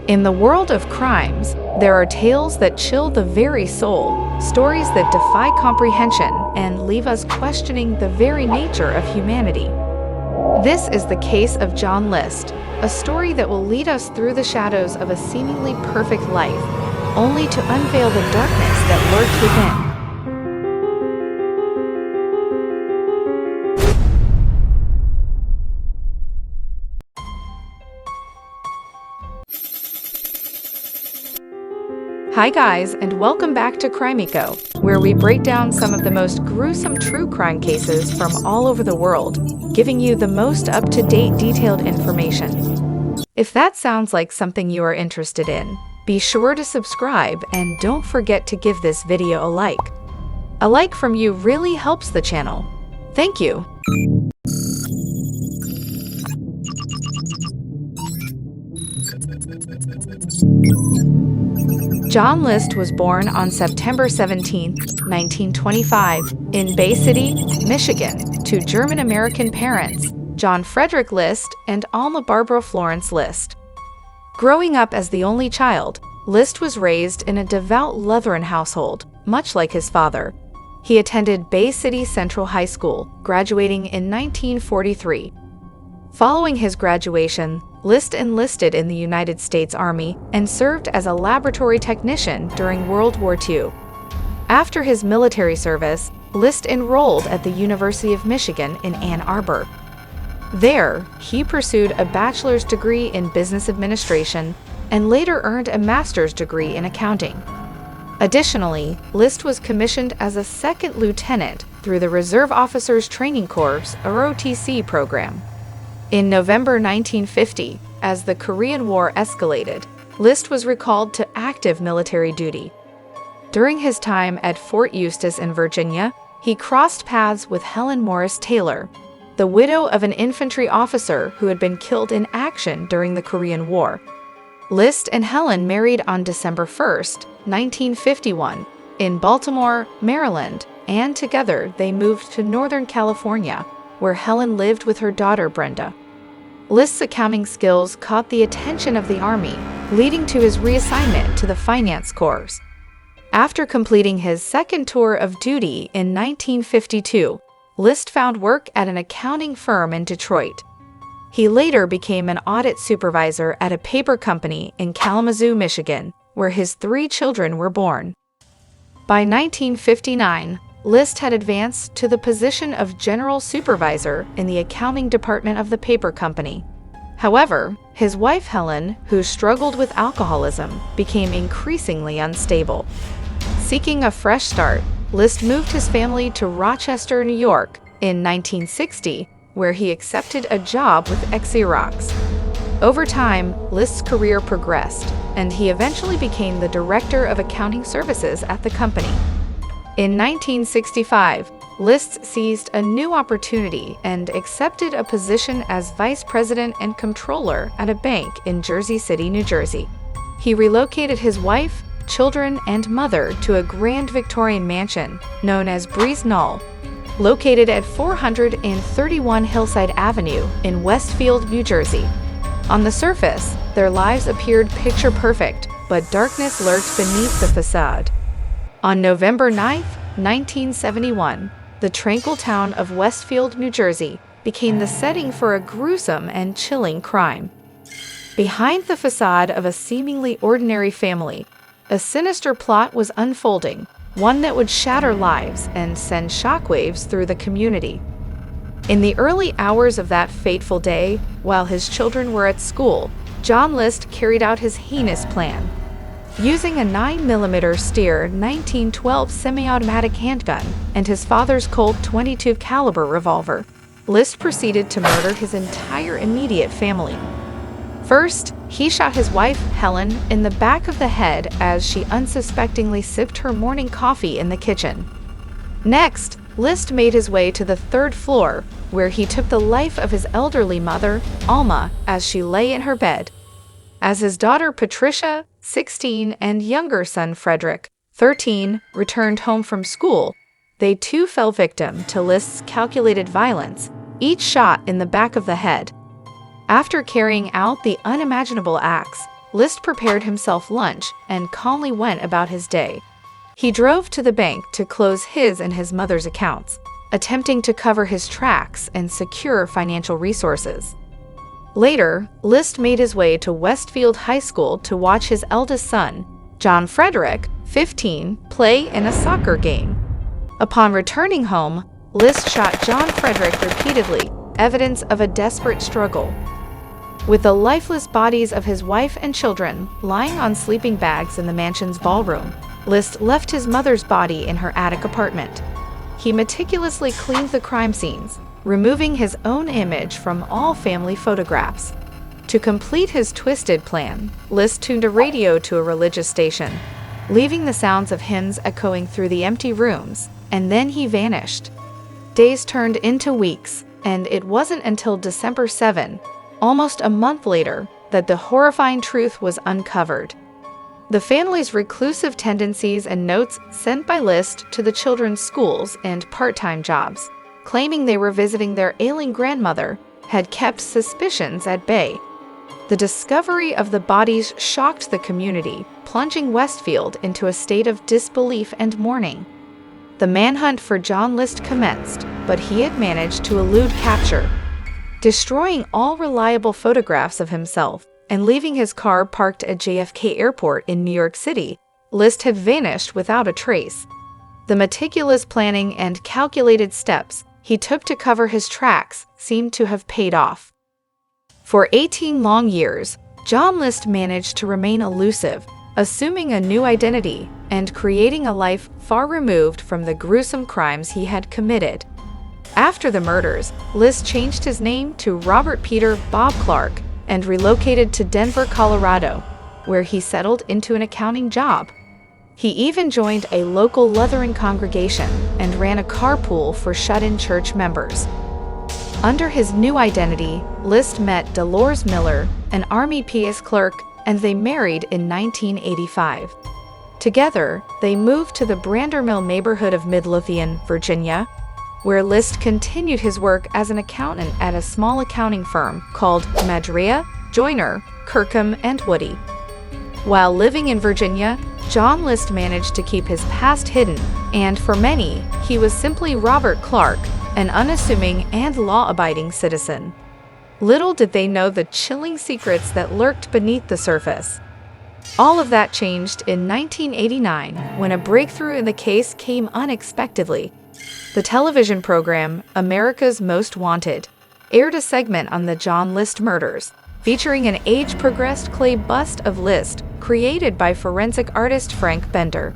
In the world of crimes, there are tales that chill the very soul, stories that defy comprehension and leave us questioning the very nature of humanity. This is the case of John List, a story that will lead us through the shadows of a seemingly perfect life, only to unveil the darkness that lurked within. Hi guys, and welcome back to Crimeco, where we break down some of the most gruesome true crime cases from all over the world, giving you the most up-to-date detailed information. If that sounds like something you are interested in, be sure to subscribe and don't forget to give this video a like. A like from you really helps the channel. Thank you. John List was born on September 17, 1925, in Bay City, Michigan, to German-American parents, John Frederick List and Alma Barbara Florence List. Growing up as the only child, List was raised in a devout Lutheran household, much like his father. He attended Bay City Central High School, graduating in 1943. Following his graduation, List enlisted in the United States Army and served as a laboratory technician during World War II. After his military service, List enrolled at the University of Michigan in Ann Arbor. There, he pursued a bachelor's degree in business administration and later earned a master's degree in accounting. Additionally, List was commissioned as a second lieutenant through the Reserve Officers Training Corps, ROTC program. In November 1950, as the Korean War escalated, List was recalled to active military duty. During his time at Fort Eustis in Virginia, he crossed paths with Helen Morris Taylor, the widow of an infantry officer who had been killed in action during the Korean War. List and Helen married on December 1, 1951, in Baltimore, Maryland, and together they moved to Northern California, where Helen lived with her daughter Brenda. List's accounting skills caught the attention of the Army, leading to his reassignment to the Finance Corps. After completing his second tour of duty in 1952, List found work at an accounting firm in Detroit. He later became an audit supervisor at a paper company in Kalamazoo, Michigan, where his 3 children were born. By 1959, List had advanced to the position of general supervisor in the accounting department of the paper company. However, his wife Helen, who struggled with alcoholism, became increasingly unstable. Seeking a fresh start, List moved his family to Rochester, New York in 1960, where he accepted a job with Xerox. Over time, List's career progressed, and he eventually became the director of accounting services at the company. In 1965, List seized a new opportunity and accepted a position as vice president and controller at a bank in Jersey City, New Jersey. He relocated his wife, children, and mother to a grand Victorian mansion known as Breeze Knoll, located at 431 Hillside Avenue in Westfield, New Jersey. On the surface, their lives appeared picture-perfect, but darkness lurked beneath the facade. On November 9, 1971, the tranquil town of Westfield, New Jersey, became the setting for a gruesome and chilling crime. Behind the facade of a seemingly ordinary family, a sinister plot was unfolding, one that would shatter lives and send shockwaves through the community. In the early hours of that fateful day, while his children were at school, John List carried out his heinous plan. Using a 9mm Steer 1912 semi-automatic handgun and his father's Colt .22 caliber revolver, List proceeded to murder his entire immediate family. First, he shot his wife, Helen, in the back of the head as she unsuspectingly sipped her morning coffee in the kitchen. Next, List made his way to the 3rd floor, where he took the life of his elderly mother, Alma, as she lay in her bed. As his daughter Patricia, 16, and younger son Frederick, 13, returned home from school, they too fell victim to List's calculated violence, each shot in the back of the head. After carrying out the unimaginable acts, List prepared himself lunch and calmly went about his day. He drove to the bank to close his and his mother's accounts, attempting to cover his tracks and secure financial resources. Later, List made his way to Westfield High School to watch his eldest son, John Frederick, 15, play in a soccer game. Upon returning home, List shot John Frederick repeatedly, evidence of a desperate struggle. With the lifeless bodies of his wife and children lying on sleeping bags in the mansion's ballroom, List left his mother's body in her attic apartment. He meticulously cleaned the crime scenes, removing his own image from all family photographs. To complete his twisted plan, List tuned a radio to a religious station, leaving the sounds of hymns echoing through the empty rooms, and then he vanished. Days turned into weeks, and it wasn't until December 7, almost a month later, that the horrifying truth was uncovered. The family's reclusive tendencies and notes sent by List to the children's schools and part-time jobs, claiming they were visiting their ailing grandmother, had kept suspicions at bay. The discovery of the bodies shocked the community, plunging Westfield into a state of disbelief and mourning. The manhunt for John List commenced, but he had managed to elude capture, destroying all reliable photographs of himself and leaving his car parked at JFK Airport in New York City. List had vanished without a trace. The meticulous planning and calculated steps he took to cover his tracks seemed to have paid off. For 18 long years, John List managed to remain elusive, assuming a new identity and creating a life far removed from the gruesome crimes he had committed. After the murders, List changed his name to Robert Peter Bob Clark and relocated to Denver, Colorado, where he settled into an accounting job. He even joined a local Lutheran congregation and ran a carpool for shut-in church members. Under his new identity, List met Dolores Miller, an Army PS clerk, and they married in 1985. Together, they moved to the Brandermill neighborhood of Midlothian, Virginia, where List continued his work as an accountant at a small accounting firm called Madrea, Joyner, Kirkham, and Woody. While living in Virginia, John List managed to keep his past hidden, and for many, he was simply Robert Clark, an unassuming and law-abiding citizen. Little did they know the chilling secrets that lurked beneath the surface. All of that changed in 1989 when a breakthrough in the case came unexpectedly. The television program, America's Most Wanted, aired a segment on the John List murders, featuring an age-progressed clay bust of List created by forensic artist Frank Bender.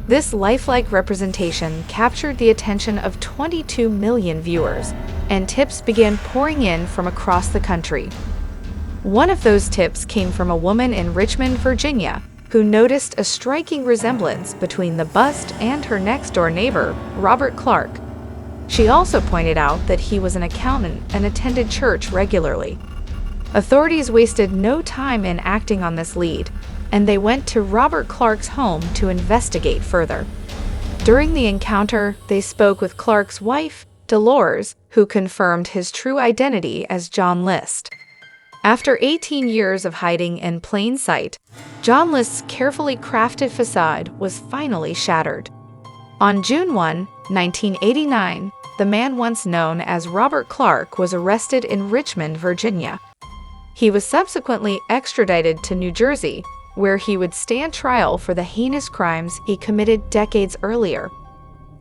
This lifelike representation captured the attention of 22 million viewers, and tips began pouring in from across the country. One of those tips came from a woman in Richmond, Virginia, who noticed a striking resemblance between the bust and her next-door neighbor, Robert Clark. She also pointed out that he was an accountant and attended church regularly. Authorities wasted no time in acting on this lead, and they went to Robert Clark's home to investigate further. During the encounter, they spoke with Clark's wife, Dolores, who confirmed his true identity as John List. After 18 years of hiding in plain sight, John List's carefully crafted facade was finally shattered. On June 1, 1989, the man once known as Robert Clark was arrested in Richmond, Virginia. He was subsequently extradited to New Jersey, where he would stand trial for the heinous crimes he committed decades earlier.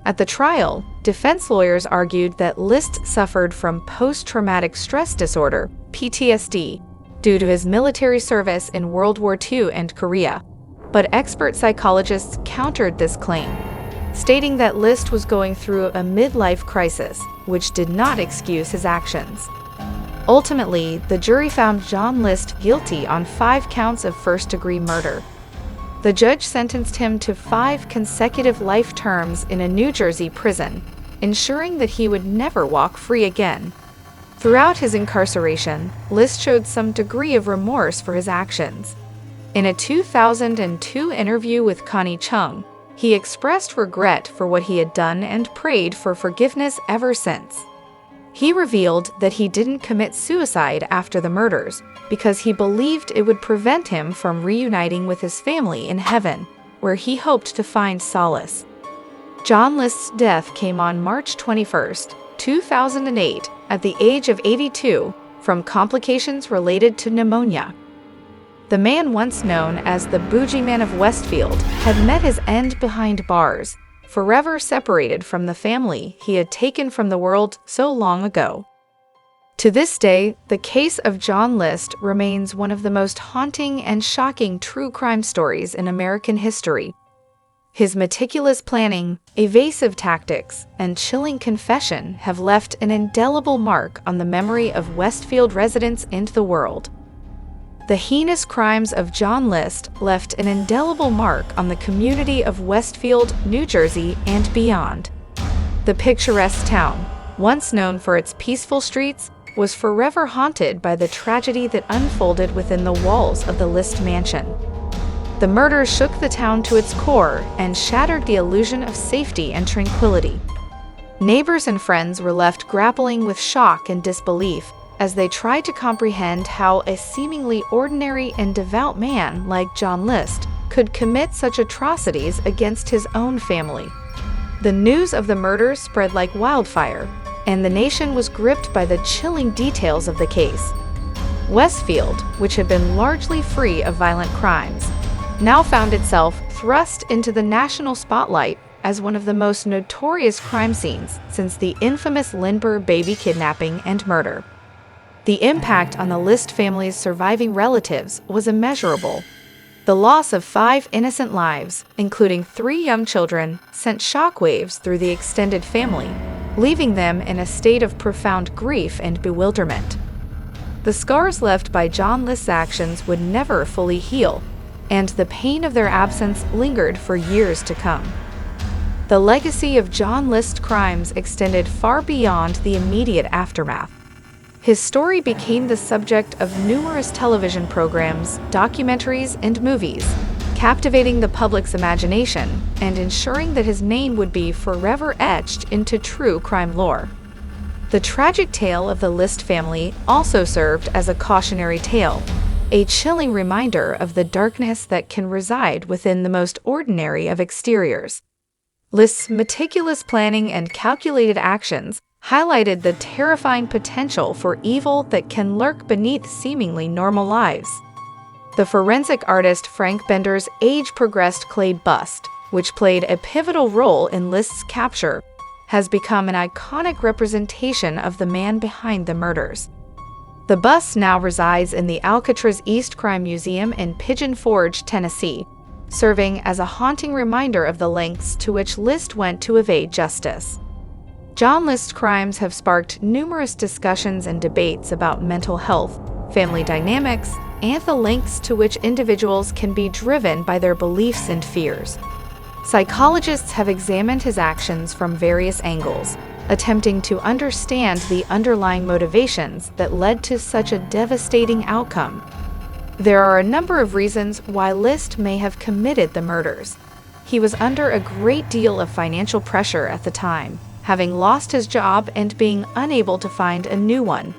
At the trial, defense lawyers argued that List suffered from post-traumatic stress disorder, PTSD, due to his military service in World War II and Korea. But expert psychologists countered this claim, stating that List was going through a midlife crisis, which did not excuse his actions. Ultimately, the jury found John List guilty on 5 counts of first-degree murder. The judge sentenced him to 5 consecutive life terms in a New Jersey prison, ensuring that he would never walk free again. Throughout his incarceration, List showed some degree of remorse for his actions. In a 2002 interview with Connie Chung, he expressed regret for what he had done and prayed for forgiveness ever since. He revealed that he didn't commit suicide after the murders because he believed it would prevent him from reuniting with his family in heaven, where he hoped to find solace. John List's death came on March 21, 2008, at the age of 82, from complications related to pneumonia. The man, once known as the boogeyman of Westfield, had met his end behind bars, forever separated from the family he had taken from the world so long ago. To this day, the case of John List remains one of the most haunting and shocking true crime stories in American history. His meticulous planning, evasive tactics, and chilling confession have left an indelible mark on the memory of Westfield residents and the world. The heinous crimes of John List left an indelible mark on the community of Westfield, New Jersey, and beyond. The picturesque town, once known for its peaceful streets, was forever haunted by the tragedy that unfolded within the walls of the List mansion. The murders shook the town to its core and shattered the illusion of safety and tranquility. Neighbors and friends were left grappling with shock and disbelief as they tried to comprehend how a seemingly ordinary and devout man like John List could commit such atrocities against his own family. The news of the murders spread like wildfire, and the nation was gripped by the chilling details of the case. Westfield, which had been largely free of violent crimes, now found itself thrust into the national spotlight as one of the most notorious crime scenes since the infamous Lindbergh baby kidnapping and murder. The impact on the List family's surviving relatives was immeasurable. The loss of 5 innocent lives, including 3 young children, sent shockwaves through the extended family, leaving them in a state of profound grief and bewilderment. The scars left by John List's actions would never fully heal, and the pain of their absence lingered for years to come. The legacy of John List's crimes extended far beyond the immediate aftermath. His story became the subject of numerous television programs, documentaries, and movies, captivating the public's imagination and ensuring that his name would be forever etched into true crime lore. The tragic tale of the List family also served as a cautionary tale, a chilling reminder of the darkness that can reside within the most ordinary of exteriors. List's meticulous planning and calculated actions highlighted the terrifying potential for evil that can lurk beneath seemingly normal lives. The forensic artist Frank Bender's age-progressed clay bust, which played a pivotal role in List's capture, has become an iconic representation of the man behind the murders. The bust now resides in the Alcatraz East Crime Museum in Pigeon Forge, Tennessee, serving as a haunting reminder of the lengths to which List went to evade justice. John List's crimes have sparked numerous discussions and debates about mental health, family dynamics, and the lengths to which individuals can be driven by their beliefs and fears. Psychologists have examined his actions from various angles, attempting to understand the underlying motivations that led to such a devastating outcome. There are a number of reasons why List may have committed the murders. He was under a great deal of financial pressure at the time, having lost his job and being unable to find a new one.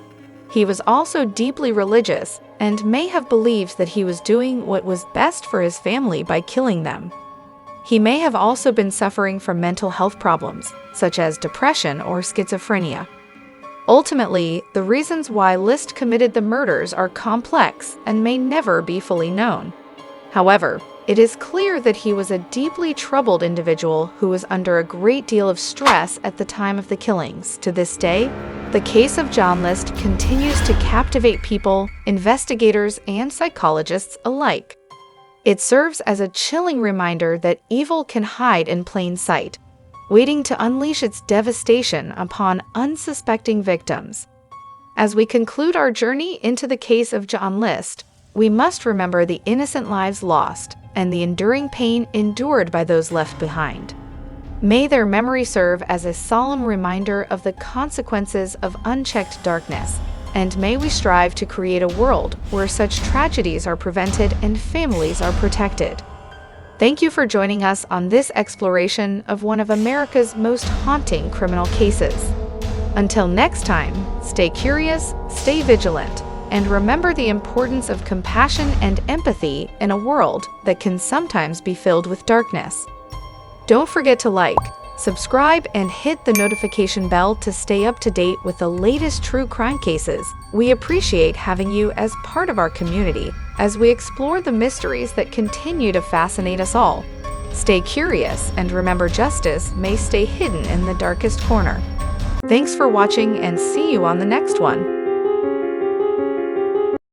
He was also deeply religious and may have believed that he was doing what was best for his family by killing them. He may have also been suffering from mental health problems, such as depression or schizophrenia. Ultimately, the reasons why List committed the murders are complex and may never be fully known. However, it is clear that he was a deeply troubled individual who was under a great deal of stress at the time of the killings. To this day, the case of John List continues to captivate people, investigators, and psychologists alike. It serves as a chilling reminder that evil can hide in plain sight, waiting to unleash its devastation upon unsuspecting victims. As we conclude our journey into the case of John List, we must remember the innocent lives lost and the enduring pain endured by those left behind. May their memory serve as a solemn reminder of the consequences of unchecked darkness, and may we strive to create a world where such tragedies are prevented and families are protected. Thank you for joining us on this exploration of one of America's most haunting criminal cases. Until next time, stay curious, stay vigilant, and remember the importance of compassion and empathy in a world that can sometimes be filled with darkness. Don't forget to like, subscribe, and hit the notification bell to stay up to date with the latest true crime cases. We appreciate having you as part of our community as we explore the mysteries that continue to fascinate us all. Stay curious and remember, justice may stay hidden in the darkest corner. Thanks for watching and see you on the next one.